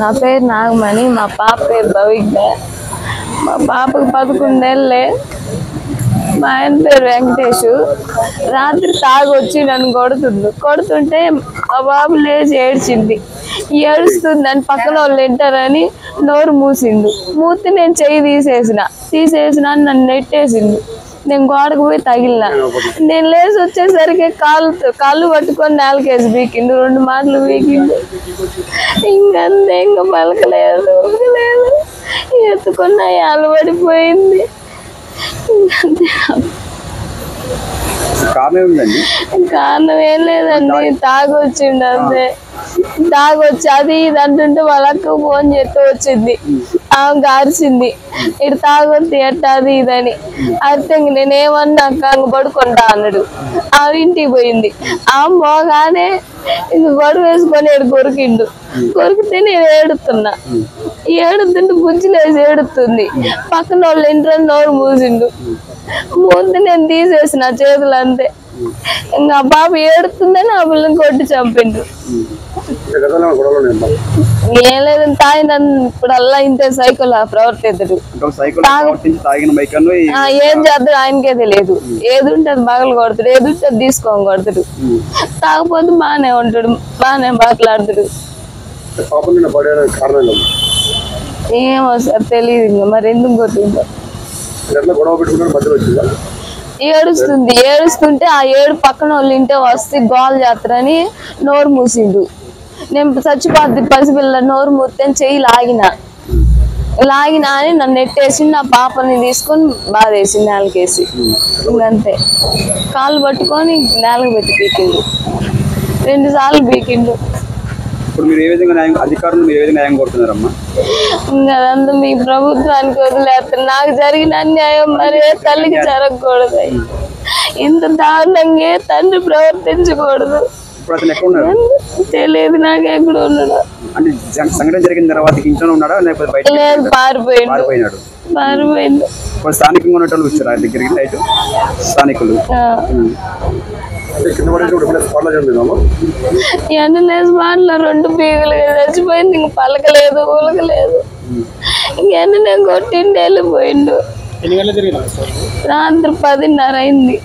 నా పేరు నాగమణి, మా పాప పేరు భవిజ్ఞ. మా పాపకు 11 ఏళ్ళే. మా ఆయన పేరు వెంకటేష్. రాత్రి తాగొచ్చి నన్ను కొడుతుంటే మా బాబు లేచి ఏడ్చింది. ఏడుస్తుందని పక్కన వాళ్ళు వింటారని నోరు మూసిండు. మూతి నేను చెయ్యి తీసేసిన నన్ను నెట్టేసిండు. నేను గోడకు పోయి తగిలిన. నేను లేచి వచ్చేసరికి కాళ్ళు పట్టుకొని నేలకేసి బీకిండు. 2 మాటలు బీకిండు. ఇంకంతే, ఇంకా పలకలేదు, ఉరకలేదు. ఎత్తుకున్న అలవడిపోయింది. కారణం ఏం లేదండి, తాగొచ్చిండు అంతే. తాగొచ్చి అది ఇది అంటుంటే వాళ్ళ అక్క ఫోన్ చేస్తే వచ్చింది. ఆమె గారిచింది, ఇటు తాగొద్దు ఎట్ట అది ఇదని. అయితే నేనేమన్నా అక్క పడుకుంటా అన్నాడు. ఆమె ఇంటికి పోయింది. ఆమె పోగానే ఇంక గొడవ వేసుకొని కొరికిండు. కొరికితే నేను ఏడుతుంటే బుజ్జిలేసి ఏడుతుంది. పక్కన వాళ్ళు ఇంట్లో నోరు మూసిండు. మూస్తే నేను తీసేసిన చేతులు అంతే. ఇంకా బాబు ఏడుతుందని ఆ పిల్లని కొట్టి చంపిండు. ఏం లేదు, తాగిన ఇప్పుడల్లా ఇంతే సైకిల్ ప్రవర్తిద్దుడు. ఏం చేద్దాడు ఆయనకే తెలియదు. ఏది ఉంటే అది బగలు కొడతాడు, ఏది ఉంటే అది తీసుకొని కొడతాడు. కాకపోతే బాగానే ఉంటాడు, బాగానే మాట్లాడతాడు. ఏమో సార్ తెలియదు. ఇంకా మరి ఎందుకు కొట్టిందో. ఏడుస్తుంటే ఆ ఏడు పక్కన వాళ్ళు ఇంటే వస్తే గోల్ చేస్తారని నోరు మూసిండు. నేను చచ్చిపోద్ది పసిపిల్ల నోరు మూస్తే చెయ్యి లాగిన అని నన్ను నెట్టేసి నా పాపని తీసుకొని బాధేసి నేలకేసి. ఇంకంతే, కాళ్ళు పట్టుకొని నేలకు పెట్టి పీకిండు. 2 సార్లు పీకిండు. అదంతా మీ ప్రభుత్వానికి వదిలేస్తారు. నాకు జరిగిన అన్యాయం మరి తల్లికి జరగకూడదు. ఇంత దారుణంగా తండ్రి ప్రవర్తించకూడదు. తెలియదు నాకు ఎక్కడ ఉన్నాడు. లేదు, పారిపోయిండు. ఎండలేసి మాటలు 2 పీగలుగా చచ్చిపోయింది. ఇంక పలకలేదు, ఊలకలేదు. ఇంకెండ నేను కొట్టిండి వెళ్ళిపోయిండు. రాత్రి 10:30 అయింది.